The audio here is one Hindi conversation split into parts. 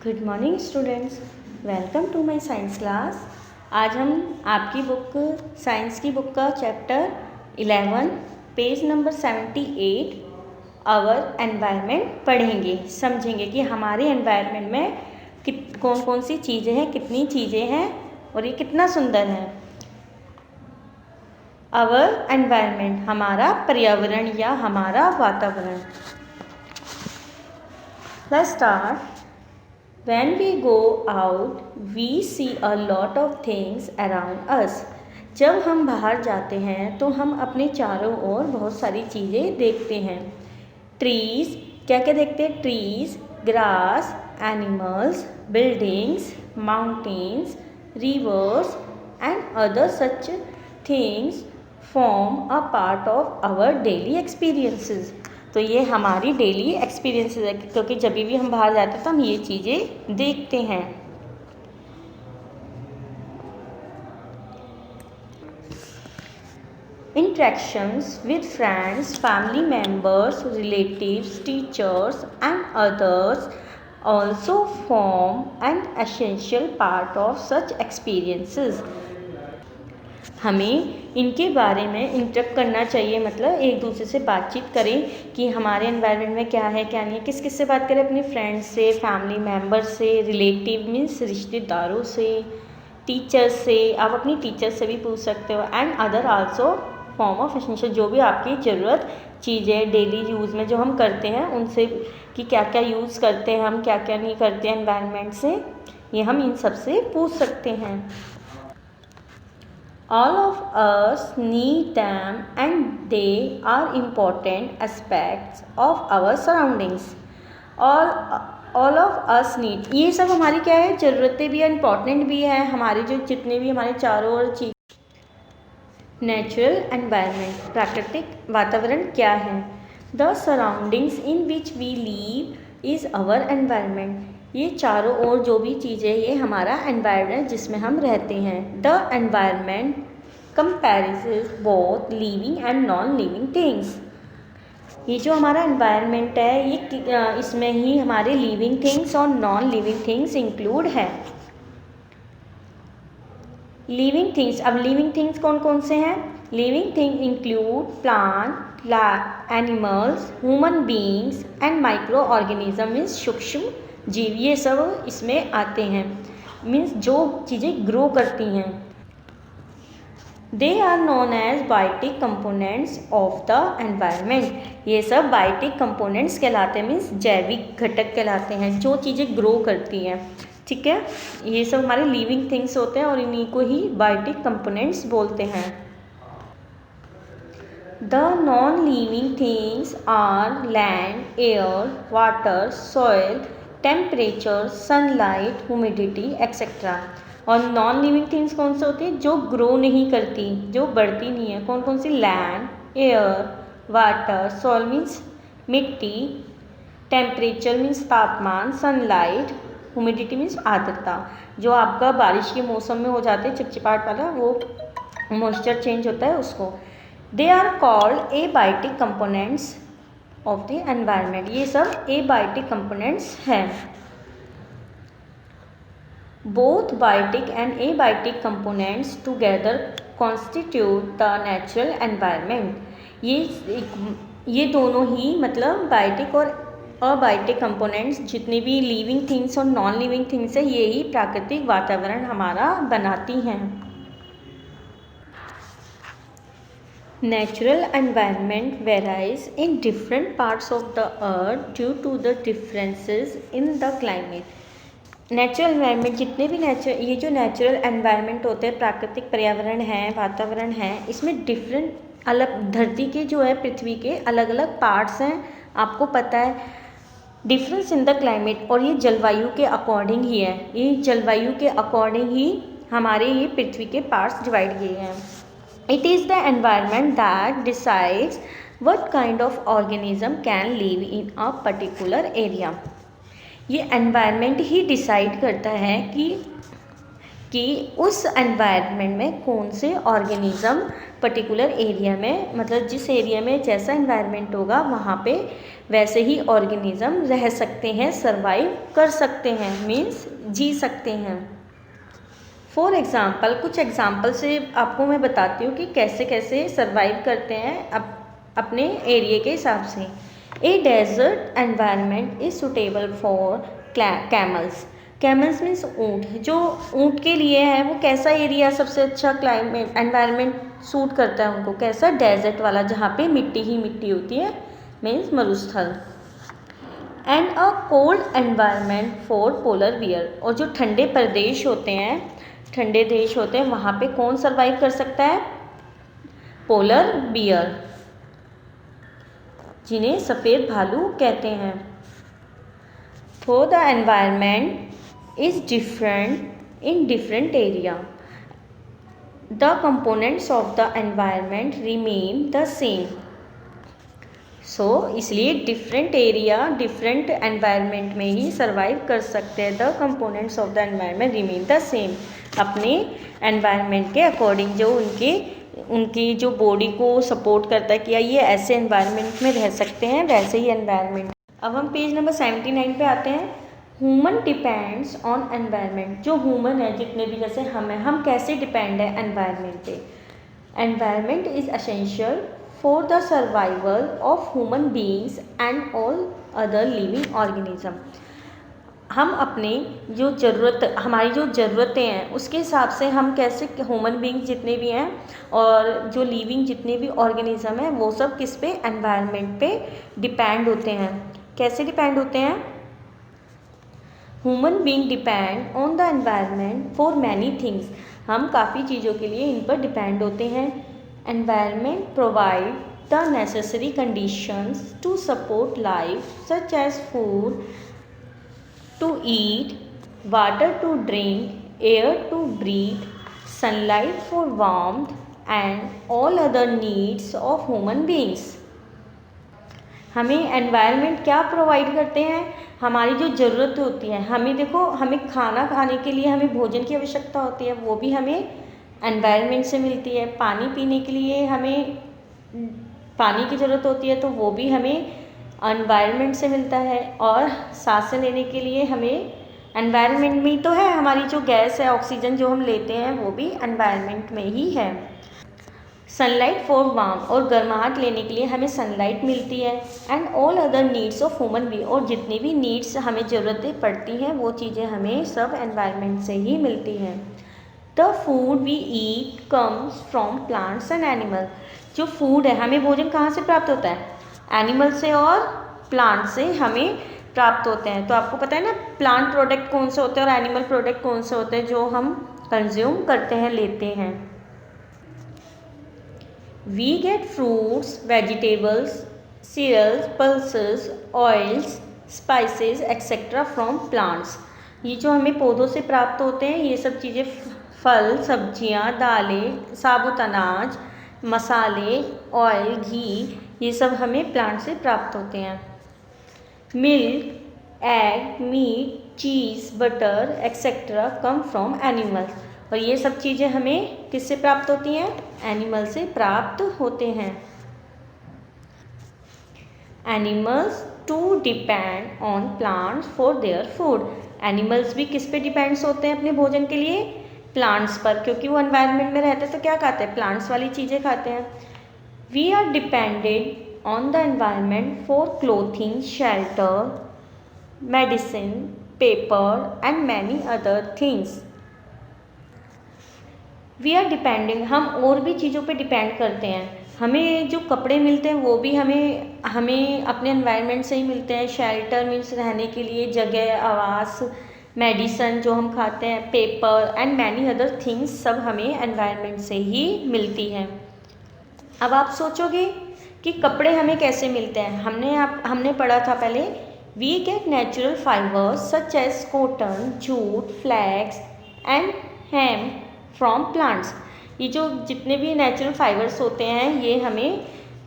Good morning students, welcome to my science class. आज हम आपकी बुक साइंस की बुक का chapter 11 page number 78 our environment पढ़ेंगे, समझेंगे कि हमारे एनवायरनमेंट में कौन कौन सी चीज़ें हैं, कितनी चीज़ें हैं और ये कितना सुंदर है। आवर एनवायरनमेंट, हमारा पर्यावरण या हमारा वातावरण। Let's start. When we go out, we see a lot of things around us. जब हम बाहर जाते हैं तो हम अपने चारों ओर बहुत सारी चीज़ें देखते हैं। ट्रीज़, क्या क्या देखते हैं? Trees, grass, animals, buildings, mountains, rivers and other such things form a part of our daily experiences. तो ये हमारी डेली एक्सपीरियंसेस है, क्योंकि जब भी हम बाहर जाते हैं तो हम ये चीज़ें देखते हैं। Interactions with friends, family members, relatives, teachers and others also form an essential part of such experiences. हमें इनके बारे में इंटरेक्ट करना चाहिए, मतलब एक दूसरे से बातचीत करें कि हमारे एनवायरनमेंट में क्या है क्या नहीं है। किस किस से बात करें? अपने फ्रेंड्स से, फैमिली मेम्बर से, रिलेटिव मीन्स रिश्तेदारों से, टीचर्स से। आप अपनी टीचर्स से भी पूछ सकते हो। And other also form of essential, जो भी आपकी ज़रूरत चीज़ें डेली यूज़ में जो हम करते हैं उनसे, कि क्या क्या यूज़ करते हैं हम, क्या क्या नहीं करते हैं एनवायरनमेंट से, ये हम इन सब से पूछ सकते हैं। All of us need them and they are important aspects of our surroundings. All of us need, ये सब हमारी क्या है? ज़रूरतें भी है, इम्पॉर्टेंट भी है। हमारे जो जितने भी हमारे चारों ओर चीज़। नेचुरल एनवायरनमेंट, प्राकृतिक वातावरण क्या है? The surroundings in which we live is our environment. ये चारों ओर जो भी चीज़ें, ये हमारा एनवायरनमेंट जिसमें हम रहते हैं। The environment comparison both living and non living things. ये जो हमारा एनवायरनमेंट है, ये इसमें ही हमारे लिविंग थिंग्स और नॉन लिविंग थिंग्स इंक्लूड है। लिविंग थिंग्स, अब लिविंग थिंग्स कौन कौन से हैं? Living thing include plant, animals, human beings and micro organism means सूक्ष्म जीव। ये सब इसमें आते हैं, मीन्स जो चीज़ें ग्रो करती हैं। They are known as biotic components of the environment. ये सब बायोटिक कंपोनेंट्स कहलाते हैं, मीन्स जैविक घटक कहलाते हैं, जो चीज़ें ग्रो करती हैं। ठीक है, ये सब हमारे लिविंग थिंग्स होते हैं और इन्हीं को ही बायोटिक कंपोनेंट्स बोलते हैं। The non living things are land, air, water, soil, temperature, sunlight, humidity etcetera. और नॉन लिविंग थिंग्स कौन से होती है? जो ग्रो नहीं करती, जो बढ़ती नहीं है। कौन कौन सी? Land, air, water, soil means मिट्टी, टेम्परेचर मीन्स तापमान, सनलाइट, ह्यूमिडिटी मीन्स आर्द्रता। जो आपका बारिश के मौसम में हो जाते हैं चिपचिपाहट वाला, वो मॉइस्चर चेंज होता है उसको। They are called abiotic components of the environment. ये सब एबायोटिक कंपोनेंट्स हैं। Both biotic and abiotic components together constitute the natural environment. ये दोनों ही, मतलब बायोटिक और अबायोटिक कंपोनेंट्स, जितने भी लिविंग थिंग्स और नॉन लिविंग थिंग्स है, ये ही प्राकृतिक वातावरण हमारा बनाती हैं। Natural environment varies in different parts of the earth due to the differences in the climate. Natural environment, जितने भी ये जो नेचुरल एनवायरनमेंट होते हैं, प्राकृतिक पर्यावरण है, वातावरण है, इसमें डिफरेंट अलग, धरती के जो है, पृथ्वी के अलग अलग पार्ट्स हैं, आपको पता है। डिफरेंस इन द क्लाइमेट, और ये जलवायु के अकॉर्डिंग ही है। ये जलवायु के अकॉर्डिंग ही हमारे ये पृथ्वी के पार्ट्स डिवाइड किए हैं। It is the environment that decides what kind of organism can live in a particular area. ये एनवायरनमेंट ही डिसाइड करता है कि उस एनवायरनमेंट में कौन से ऑर्गेनिज़म पर्टिकुलर एरिया में, मतलब जिस एरिया में जैसा एनवायरनमेंट होगा वहाँ पे वैसे ही ऑर्गेनिज्म रह सकते हैं, सर्वाइव कर सकते हैं, मीन्स जी सकते हैं। फॉर एग्ज़ाम्पल, कुछ एग्ज़ाम्पल से आपको मैं बताती हूँ कि कैसे कैसे सर्वाइव करते हैं अपने एरिया के हिसाब से। A desert environment is suitable for camels. Camels means ऊँट। जो ऊँट के लिए है वो कैसा एरिया सबसे अच्छा क्लाइमेट एनवायरनमेंट सूट करता है उनको? कैसा? डेजर्ट वाला, जहाँ पे मिट्टी ही मिट्टी होती है, मीन्स मरुस्थल। And a cold environment for polar bear. और जो ठंडे प्रदेश होते हैं, ठंडे देश होते हैं, वहाँ पे कौन सर्वाइव कर सकता है? पोलर बियर, जिन्हें सफ़ेद भालू कहते हैं। तो the environment is different in different area. The components of the environment remain the same. So इसलिए different area different environment में ही survive कर सकते हैं। The components of the environment remain the same. अपने environment के according, जो उनकी जो बॉडी को सपोर्ट करता है कि ये ऐसे environment में रह सकते हैं, वैसे ही environment। अब हम पेज नंबर 79 पे आते हैं। Human depends on environment. जो ह्यूमन है, जितने भी, जैसे हम कैसे डिपेंड है एनवायरनमेंट पे? Environment is essential for the survival of human beings and all other living organism. हम अपने हमारी जो ज़रूरतें हैं उसके हिसाब से हम कैसे ह्यूमन बीइंग्स जितने भी हैं और जो लिविंग जितने भी ऑर्गेनिज्म हैं वो सब किस पे? एनवायरनमेंट पे डिपेंड होते हैं। कैसे डिपेंड होते हैं? Human being depend on the environment for many things. हम काफ़ी चीज़ों के लिए इन पर डिपेंड होते हैं। Environment provide the necessary conditions to support life, such as food to eat, water to drink, air to breathe, sunlight for warmth and all other needs of human beings. हमें एनवायरनमेंट क्या प्रोवाइड करते हैं? हमारी जो ज़रूरत होती है, हमें खाना खाने के लिए हमें भोजन की आवश्यकता होती है, वो भी हमें एनवायरनमेंट से मिलती है। पानी पीने के लिए हमें पानी की ज़रूरत होती है, तो वो भी हमें एनवायरनमेंट से मिलता है। और सांसें लेने के लिए हमें एनवायरनमेंट में ही तो है। हमारी जो गैस है, ऑक्सीजन जो हम लेते हैं, वो भी एनवायरनमेंट में ही है। सनलाइट फॉर वार्म, और गर्माहट लेने के लिए हमें सनलाइट मिलती है। And all other needs of human being, और जितनी भी नीड्स हमें ज़रूरतें पड़ती हैं वो चीज़ें हमें सब एनवायरनमेंट से ही मिलती हैं। The food we eat comes from plants and animal. जो फूड है, हमें भोजन कहाँ से प्राप्त होता है? एनिमल से और प्लांट से हमें प्राप्त होते हैं। तो आपको पता है ना प्लांट प्रोडक्ट कौन से होते हैं और एनिमल प्रोडक्ट कौन से होते हैं जो हम कंज्यूम करते हैं, लेते हैं। We get fruits, vegetables, cereals, pulses, oils, spices, etc. from plants. ये जो हमें पौधों से प्राप्त होते हैं, ये सब चीज़ें फल, सब्जियां, दालें, साबुत अनाज, मसाले, ऑयल, घी, ये सब हमें प्लांट से प्राप्त होते हैं। Milk, egg, meat, cheese, butter, etcetera come from animals. और ये सब चीज़ें हमें किससे प्राप्त होती हैं? एनिमल से प्राप्त होते हैं। Animals too depend on plants for their food. Animals भी किस पे डिपेंड्स होते हैं अपने भोजन के लिए? प्लांट्स पर, क्योंकि वो एनवायरनमेंट में रहते हैं तो क्या खाते हैं? प्लांट्स वाली चीज़ें खाते हैं। We are depended on the environment for clothing, shelter, medicine, paper and many other things. We are depending, हम और भी चीज़ों पे डिपेंड करते हैं। हमें जो कपड़े मिलते हैं वो भी हमें अपने एनवायरनमेंट से ही मिलते हैं। शेल्टर मीन्स रहने के लिए जगह, आवास, मेडिसन जो हम खाते हैं, paper and many other things सब हमें एनवायरनमेंट से ही मिलती हैं। अब आप सोचोगे कि कपड़े हमें कैसे मिलते हैं? हमने पढ़ा था पहले, we get natural fibres such as cotton, jute, flax and hemp from plants. ये जो जितने भी नेचुरल फाइबर्स होते हैं, ये हमें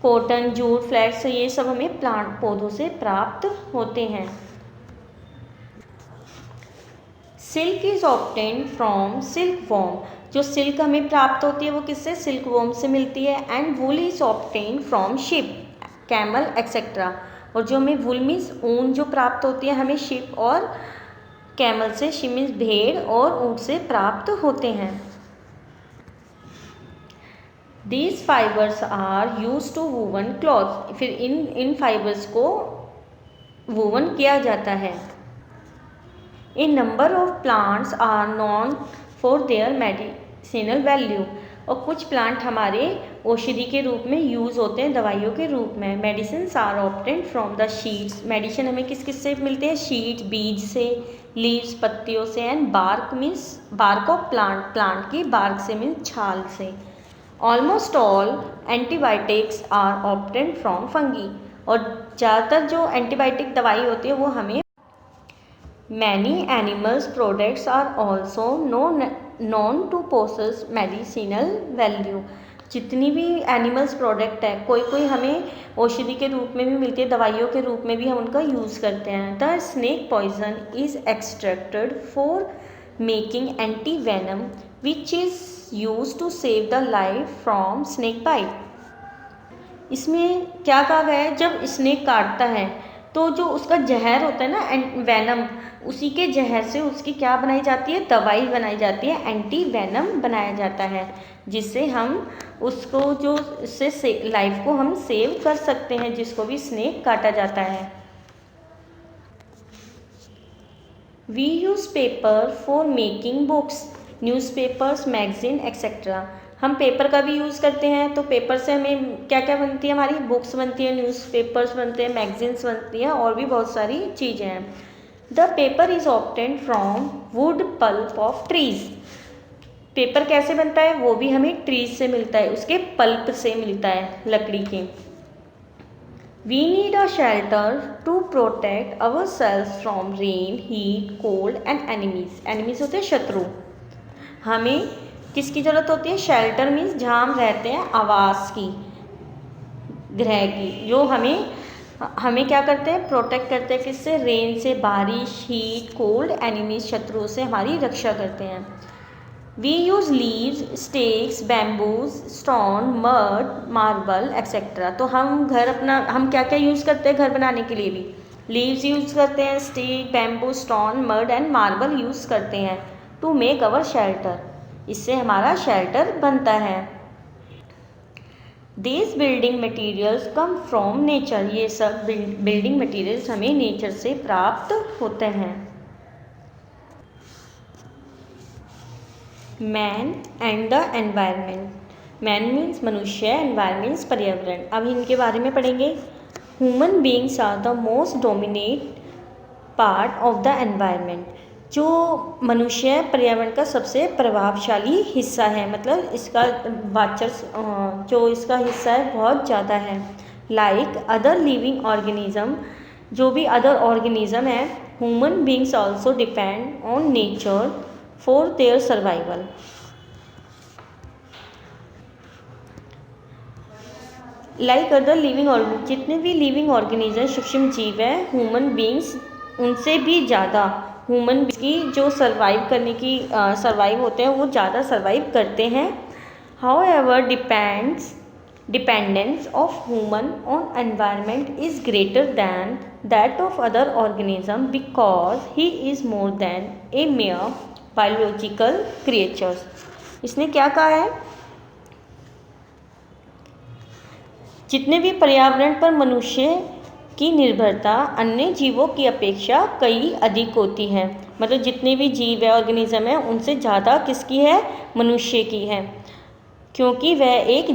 कॉटन, जूट, फ्लैक्स, ये सब हमें प्लांट पौधों से प्राप्त होते हैं। Silk is obtained from silk worm. जो सिल्क हमें प्राप्त होती है वो किससे? सिल्क वॉर्म से मिलती है। And wool is obtained from ship, camel etcetera. और जो हमें वुल मीन्स ऊन जो प्राप्त होती है हमें शिप और कैमल से, शिप मीन्स भेड़ और ऊँट से प्राप्त होते हैं। These fibers are used to woven cloth। फिर इन फाइबर्स को वोवन किया जाता है। A number of plants are known for their medicinal value। और कुछ प्लांट हमारे औषधि के रूप में यूज़ होते हैं, दवाइयों के रूप में। Medicines are obtained from the seeds. Medicine हमें किस किस से मिलते हैं? शीड्स बीज से, लीव्स पत्तियों से, and bark means bark of plant, plant की बार्क से मीन्स छाल से। Almost all antibiotics are obtained from fungi. और ज़्यादातर जो एंटीबायोटिक दवाई होती है वो हमें many animals products are also known to possess medicinal value. जितनी भी एनिमल्स प्रोडक्ट है कोई हमें औषधि के रूप में भी मिलती है, दवाइयों के रूप में भी हम उनका यूज़ करते हैं। The snake poison is extracted for making anti venom which is use to save the life from snake bite. इसमें क्या कहा गया है? जब स्नेक काटता है तो जो उसका जहर होता है ना, वेनम, उसी के जहर से उसकी क्या बनाई जाती है? दवाई बनाई जाती है, एंटी वेनम बनाया जाता है, जिससे हम उसको जो उससे लाइफ को हम सेव कर सकते हैं, जिसको भी स्नेक काटा जाता है। We use paper for making books, newspapers, magazine etcetera. हम पेपर का भी यूज़ करते हैं, तो पेपर से हमें क्या क्या बनती है? हमारी बुक्स बनती है, न्यूज़पेपर्स बनते हैं, मैगजीन्स बनती हैं, और भी बहुत सारी चीज़ें हैं। The paper is obtained from wood pulp of trees. Paper कैसे बनता है? वो भी हमें ट्रीज से मिलता है, उसके पल्प से मिलता है, लकड़ी के। We need a shelter to protect our self from rain, heat, cold and enemies. Enemies होते हैं शत्रु। हमें किसकी ज़रूरत होती है? शेल्टर मीन्स जहाँ हम रहते हैं, आवास की, गृह की, जो हमें क्या करते हैं? प्रोटेक्ट करते हैं। किससे? रेन से, बारिश, हीट, कोल्ड, एनिमीज, शत्रुओं से हमारी रक्षा करते हैं। We use leaves, stakes, bamboos, stone, mud, marble etcetera. तो हम क्या क्या यूज़ करते हैं घर बनाने के लिए भी? लीव्स यूज़ करते हैं, stick, bamboo, stone, mud and marble use करते हैं टू मेक अवर शेल्टर। इससे हमारा शेल्टर बनता है। These building materials come from nature. ये सब बिल्डिंग मटीरियल्स हमें नेचर से प्राप्त होते हैं। Man and the environment. Man means मनुष्य, एनवायरमेंट्स पर्यावरण। अब इनके बारे में पढ़ेंगे। Human beings are the most dominate part of the environment. जो मनुष्य पर्यावरण का सबसे प्रभावशाली हिस्सा है, मतलब इसका जो इसका हिस्सा है बहुत ज़्यादा है। लाइक अदर लिविंग ऑर्गेनिज्म, जो भी अदर ऑर्गेनिज्म है, human beings also depend on nature for their survival. Like other living जितने भी लिविंग ऑर्गेनिज्म, सूक्ष्म जीव है, ह्यूमन बींग्स उनसे भी ज़्यादा, ह्यूमन की जो सर्वाइव होते हैं वो ज़्यादा सर्वाइव करते हैं। How ever dependence of human on environment is greater than that of other organism because he is more than A mayor biological creatures. इसने क्या कहा है? जितने भी पर्यावरण पर मनुष्य की निर्भरता अन्य जीवों की अपेक्षा कई अधिक होती है। मतलब जितने भी जीव है, ऑर्गेनिज्म है, उनसे ज़्यादा किसकी है? मनुष्य की है। क्योंकि वह एक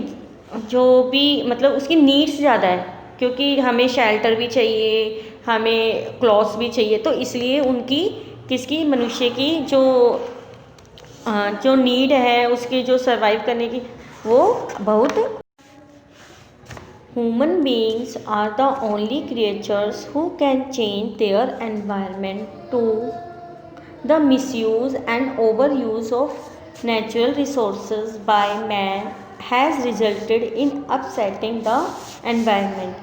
जो भी मतलब उसकी नीड्स ज़्यादा है, क्योंकि हमें शेल्टर भी चाहिए, हमें क्लॉथ्स भी चाहिए, तो इसलिए उनकी किसकी? मनुष्य की जो नीड है उसकी, जो सर्वाइव करने की, वो बहुत। Human beings are the only creatures who can change their environment to the misuse and overuse of natural resources by man has resulted in upsetting the environment।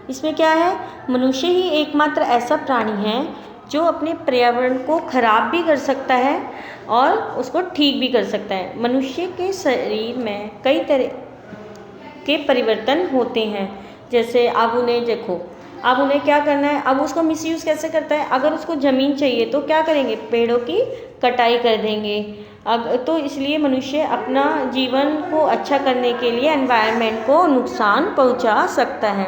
इसमें क्या है? मनुष्य ही एकमात्र ऐसा प्राणी है जो अपने पर्यावरण को खराब भी कर सकता है और उसको ठीक भी कर सकता है। मनुष्य के शरीर में कई तरह के परिवर्तन होते हैं। जैसे आप उन्हें देखो, अब उन्हें क्या करना है, अब उसका मिसयूज़ कैसे करता है, अगर उसको ज़मीन चाहिए तो क्या करेंगे, पेड़ों की कटाई कर देंगे। तो इसलिए मनुष्य अपना जीवन को अच्छा करने के लिए एनवायरनमेंट को नुकसान पहुंचा सकता है।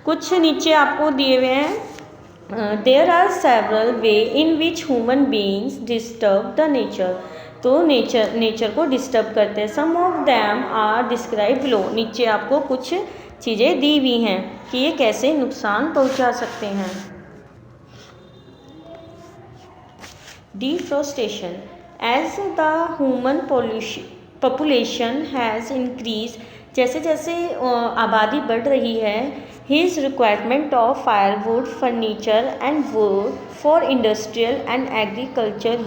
कुछ नीचे आपको दिए हुए हैं, there are several way in which human beings disturb the nature. तो नेचर को डिस्टर्ब करते हैं। Some of them are describe below. नीचे आपको कुछ चीज़ें दी हुई हैं कि ये कैसे नुकसान पहुंचा सकते हैं। Deforestation, as the human population has increase, जैसे जैसे आबादी बढ़ रही है, his requirement of firewood, furniture and wood for industrial and agriculture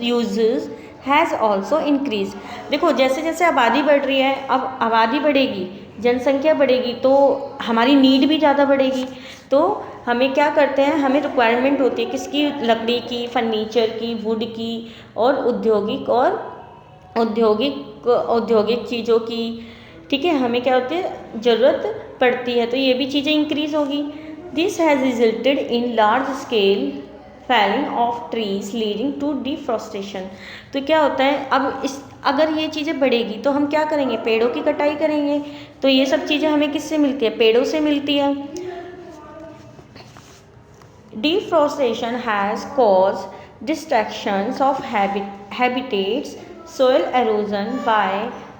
uses has also increase. देखो जैसे जैसे आबादी बढ़ रही है, अब आबादी बढ़ेगी, जनसंख्या बढ़ेगी, तो हमारी नीड भी ज़्यादा बढ़ेगी। तो हमें क्या करते हैं, हमें रिक्वायरमेंट होती है किसकी, लकड़ी की, फर्नीचर की, वुड की, और औद्योगिक चीज़ों की। ठीक है, हमें क्या होती है, ज़रूरत पड़ती है, तो ये भी चीज़ें इंक्रीज़ होगी। This has resulted in large scale felling of trees leading to deforestation. तो क्या होता है, अब अगर ये चीज़ें बढ़ेगी तो हम क्या करेंगे, पेड़ों की कटाई करेंगे। तो ये सब चीज़ें हमें किससे मिलती है, पेड़ों से मिलती है। Deforestation has caused destructions of habitats, soil erosion by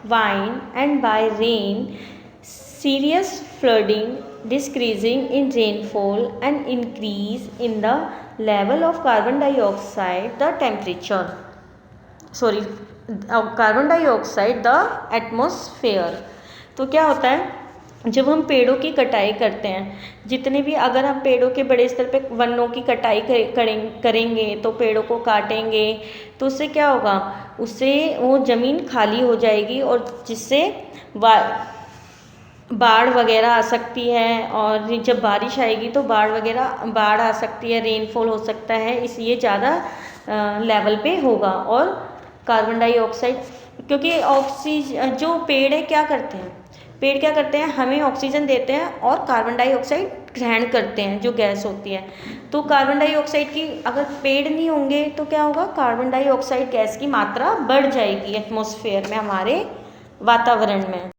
wind and by rain, serious flooding, decreasing in rainfall, and increase in the level of carbon dioxide, the atmosphere। तो क्या होता है, जब हम पेड़ों की कटाई करते हैं, जितने भी, अगर हम पेड़ों के बड़े स्तर पे वनों की कटाई करेंगे, तो पेड़ों को काटेंगे, तो उससे क्या होगा, उससे वो ज़मीन खाली हो जाएगी, और जिससे बाढ़ वगैरह आ सकती है, और जब बारिश आएगी तो बाढ़ आ सकती है, रेनफॉल हो सकता है, इसलिए ज़्यादा लेवल पे होगा। और कार्बन डाइऑक्साइड, क्योंकि ऑक्सीजन, जो पेड़ है क्या करते हैं, हमें ऑक्सीजन देते हैं और कार्बन डाइऑक्साइड ग्रहण करते हैं, जो गैस होती है। तो कार्बन डाइऑक्साइड की, अगर पेड़ नहीं होंगे तो क्या होगा, कार्बन डाइऑक्साइड गैस की मात्रा बढ़ जाएगी एटमॉस्फेयर में, हमारे वातावरण में।